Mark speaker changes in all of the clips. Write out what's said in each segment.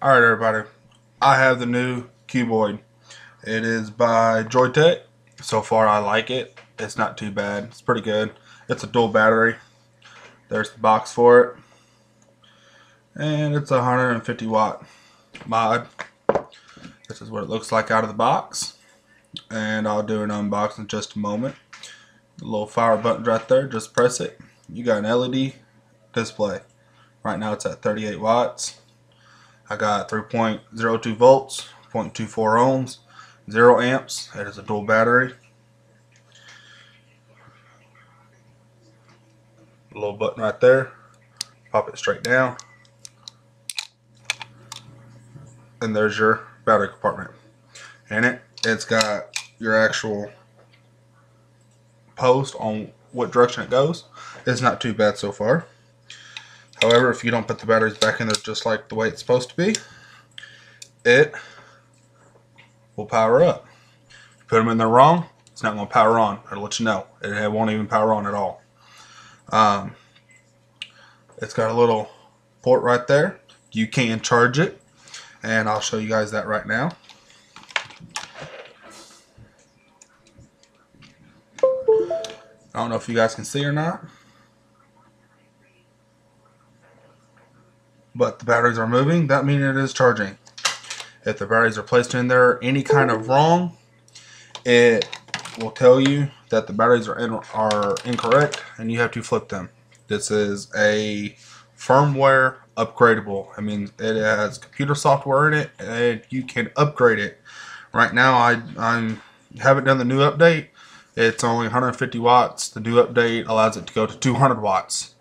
Speaker 1: Alright everybody, I have the new Cuboid. It is by Joytech. So far I like it. It's not too bad. It's pretty good. It's a dual battery. There's the box for it. And it's a 150 watt mod. This is what it looks like out of the box. And I'll do an unboxing in just a moment. The little fire button right there, just press it. You got an LED display. Right now it's at 38 watts. I got 3.02 volts, 0.24 ohms, 0 amps. It is a dual battery. A little button right there. Pop it straight down. And there's your battery compartment. In it, it's got your actual post on what direction it goes. It's not too bad so far. However, if you don't put the batteries back in there just like the way it's supposed to be, it will power up. If you put them in there wrong, it's not going to power on. I'll let you know. It won't even power on at all. It's got a little port right there. You can charge it, and I'll show you guys that right now. I don't know if you guys can see or not, but the batteries are moving. That means it is charging. If the batteries are placed in there any kind of wrong, it will tell you that the batteries are incorrect and you have to flip them. This is a firmware upgradable. I mean, it has computer software in it and you can upgrade it. Right now I haven't done the new update. It's only 150 watts. The new update allows it to go to 200 watts.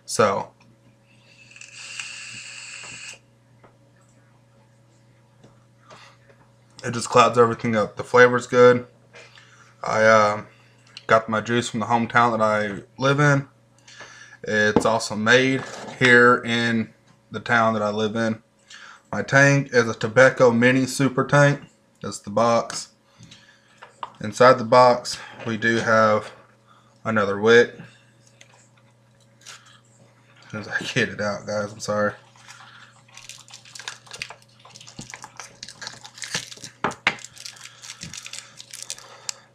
Speaker 1: So it just clouds everything up. The flavor's good. I got my juice from the hometown that I live in. It's also made here in the town that I live in. My tank is a Tobacco Mini Super Tank. That's the box. Inside the box, we do have another wick. As I get it out, guys, I'm sorry.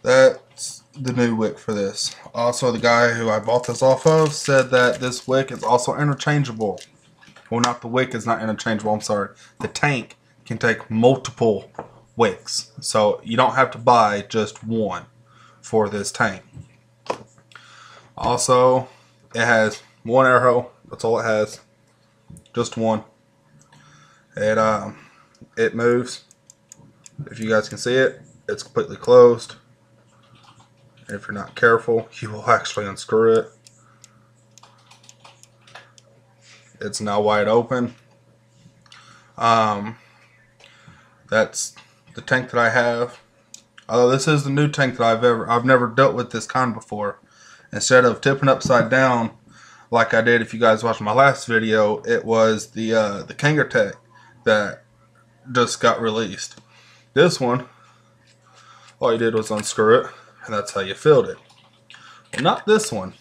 Speaker 1: That's the new wick for this. Also, the guy who I bought this off of said that this wick is also interchangeable. Well, not the wick is not interchangeable, I'm sorry. The tank can take multiple wicks. So you don't have to buy just one for this tank. Also, it has one arrow. That's all it has. Just one. It moves. If you guys can see it, it's completely closed. If you're not careful, you will actually unscrew it. It's now wide open. That's the tank that I have. Although this is the new tank that I've never dealt with this kind before. Instead of tipping upside down like I did, if you guys watched my last video, it was the Joytech that just got released. This one, all you did was unscrew it, and that's how you filled it. Well, not this one.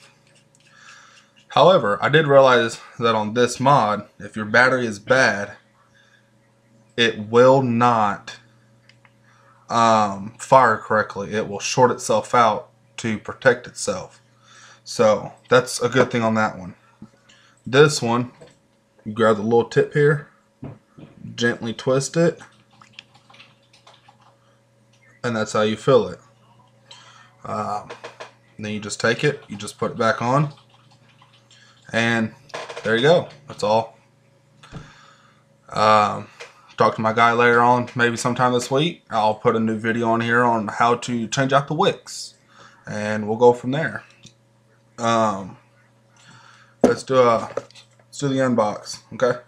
Speaker 1: However, I did realize that on this mod, if your battery is bad, it will not fire correctly. It will short itself out to protect itself. So that's a good thing on that one. This one, you grab the little tip here, gently twist it, and that's how you fill it. Then you just take it, you just put it back on, and there you go. That's all. Talk to my guy later on, maybe sometime this week. I'll put a new video on here on how to change out the wicks, and we'll go from there. Let's do the unbox, okay?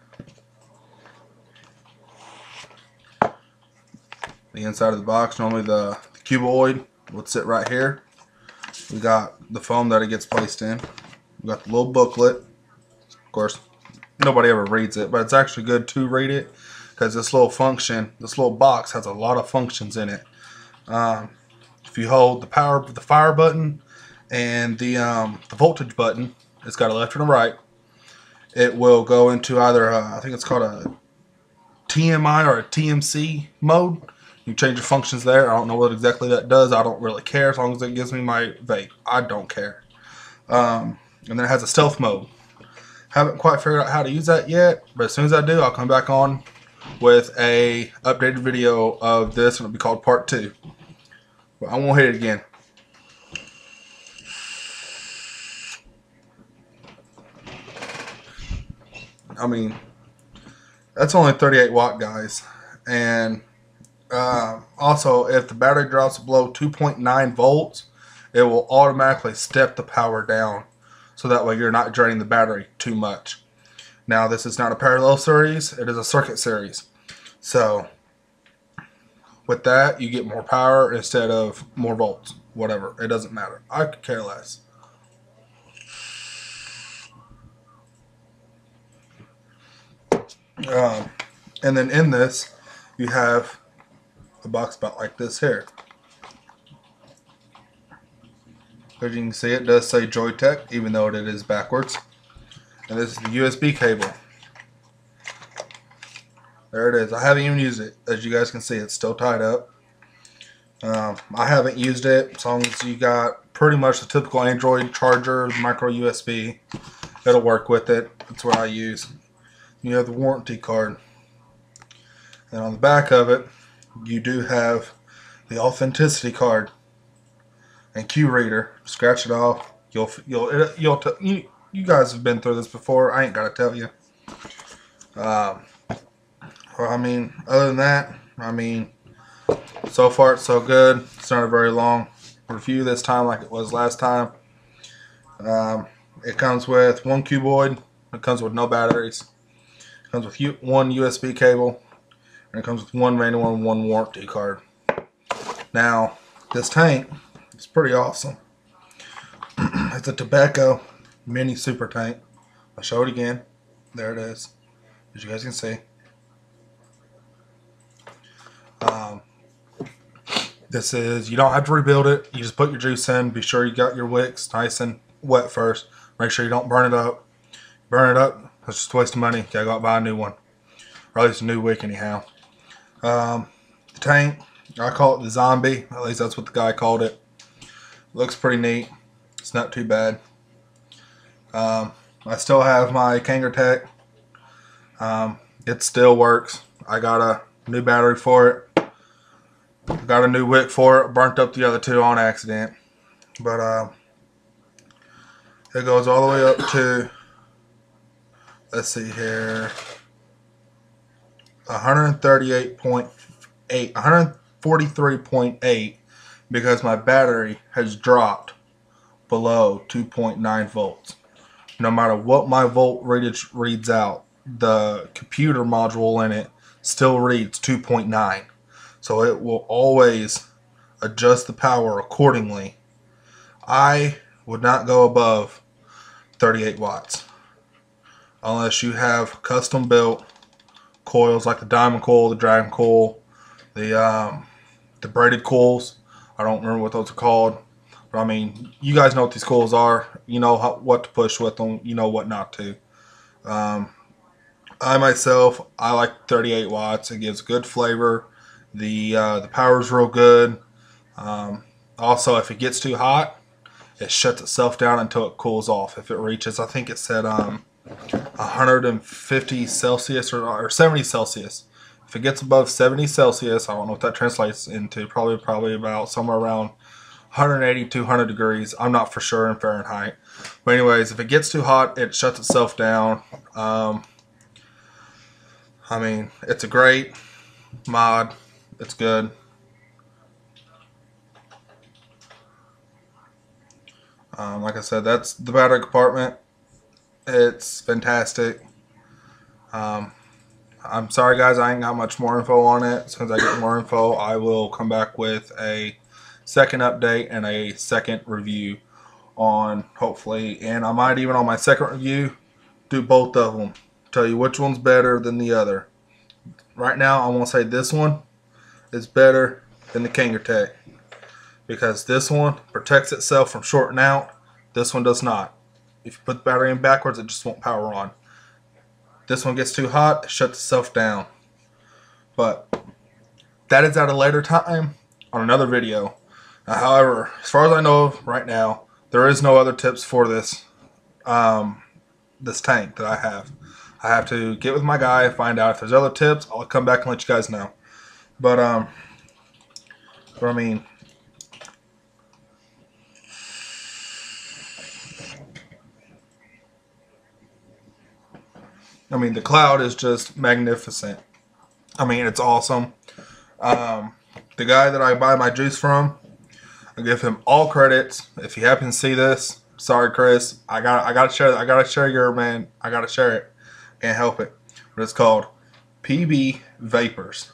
Speaker 1: The inside of the box, normally the cuboid would sit right here. We got the foam that it gets placed in. We got the little booklet. Of course, nobody ever reads it, but it's actually good to read it because this little box has a lot of functions in it. If you hold the fire button and the voltage button, it's got a left and a right. It will go into either I think it's called a TMI or a TMC mode. You change your functions there. I don't know what exactly that does. I don't really care as long as it gives me my vape. I don't care. And then it has a stealth mode. Haven't quite figured out how to use that yet, but as soon as I do, I'll come back on with a updated video of this, and it'll be called part 2. But I won't hit it again. I mean, that's only 38 watt, guys. And also, if the battery drops below 2.9 volts, it will automatically step the power down. So that way you're not draining the battery too much. Now, this is not a parallel series. It is a circuit series. So, with that, you get more power instead of more volts. Whatever. It doesn't matter. I could care less. And then in this, you have a box about like this here. As you can see, it does say Joytech, even though it is backwards. And this is the USB cable. There it is. I haven't even used it. As you guys can see, it's still tied up. I haven't used it. As long as you got pretty much the typical Android charger, micro USB, it'll work with it. That's what I use. You have the warranty card. And on the back of it, you do have the authenticity card and Q reader. Scratch it off. You guys have been through this before. I ain't gotta tell you. Well, I mean, other than that, I mean, so far it's so good. It's not a very long review this time like it was last time. It comes with one Cuboid. It comes with no batteries. It comes with one USB cable. And it comes with one manual and one warranty card. Now, this tank is pretty awesome. It's a Tobacco mini super tank. I'll show it again. There it is, as you guys can see. This is, you don't have to rebuild it. You just put your juice in. Be sure you got your wicks nice and wet first. Make sure you don't burn it up. Burn it up, that's just a waste of money. You gotta go out and buy a new one. Or at least a new wick anyhow. The tank, I call it the zombie. At least that's what the guy called it. Looks pretty neat. It's not too bad. I still have my Kangertech. It still works. I got a new battery for it. Got a new wick for it. Burnt up the other two on accident. But it goes all the way up to, let's see here, 143.8 because my battery has dropped below 2.9 volts. No matter what my volt reads out, the computer module in it still reads 2.9. So it will always adjust the power accordingly. I would not go above 38 watts unless you have custom built coils like the diamond coil, the dragon coil, the braided coils. I don't remember what those are called, but I mean, you guys know what these coils are. You know what to push with them. You know what not to. I myself, I like 38 watts. It gives good flavor. The power is real good. Also, if it gets too hot, it shuts itself down until it cools off. If it reaches, I think it said 150 Celsius or 70 Celsius. If it gets above 70 Celsius, I don't know what that translates into. Probably about somewhere around 180, 200 degrees. I'm not for sure in Fahrenheit. But anyways, if it gets too hot, it shuts itself down. I mean, it's a great mod. It's good. Like I said, that's the battery compartment. It's fantastic. I'm sorry guys, I ain't got much more info on it. As soon as I get more info, I will come back with a second update and a second review on, hopefully, and I might even on my second review do both of them. Tell you which one's better than the other. Right now, I want to say this one is better than the Kangertech because this one protects itself from shorting out. This one does not. If you put the battery in backwards, it just won't power on. This one gets too hot, it shuts itself down. But that is at a later time on another video. However, as far as I know right now, there is no other tips for this this tank that I have. I have to get with my guy, find out if there's other tips. I'll come back and let you guys know. But I mean, the cloud is just magnificent. I mean, it's awesome. The guy that I buy my juice from, I give him all credits. If he happens to see this, sorry, Chris. I gotta share. I gotta share your man. I gotta share it. Can't help it. But it's called PB Vapors.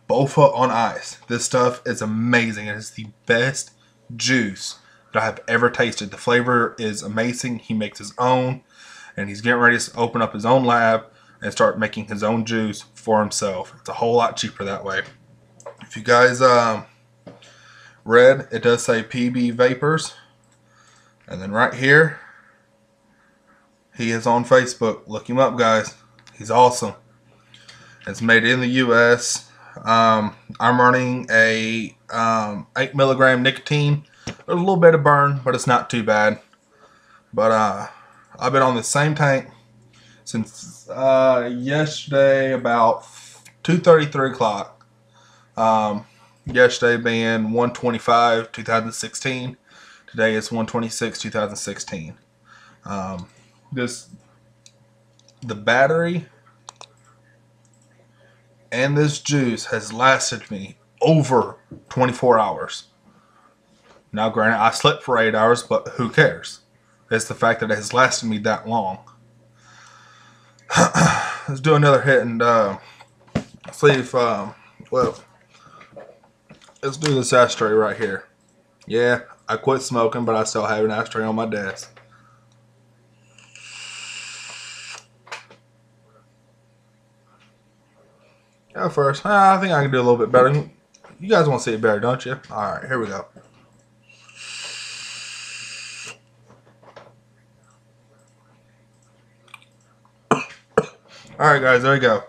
Speaker 1: Bofa on ice. This stuff is amazing. It is the best juice that I have ever tasted. The flavor is amazing. He makes his own, and he's getting ready to open up his own lab and start making his own juice for himself. It's a whole lot cheaper that way. If you guys read, it does say PB Vapors, and then right here, he is on Facebook. Look him up, guys. He's awesome. It's made in the U.S. I'm running a 8 milligram nicotine. There's a little bit of burn, but it's not too bad. But I've been on the same tank since yesterday about 2:30, 3 o'clock. Yesterday being 1/25, 2016. Today is 1/26, 2016. The battery and this juice has lasted me over 24 hours. Now granted, I slept for 8 hours, but who cares? It's the fact that it has lasted me that long. Let's do another hit and see if, well, let's do this ashtray right here. Yeah, I quit smoking, but I still have an ashtray on my desk. Go first. I think I can do a little bit better. You guys want to see it better, don't you? Alright, here we go. Alright guys, there we go.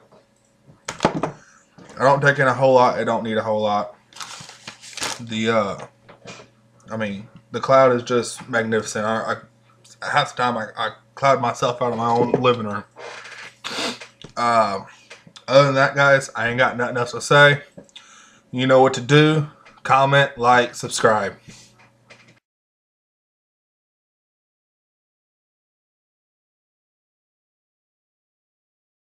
Speaker 1: I don't take in a whole lot. I don't need a whole lot. The cloud is just magnificent. Half the time I cloud myself out of my own living room. Other than that, guys, I ain't got nothing else to say. You know what to do. Comment, like, subscribe.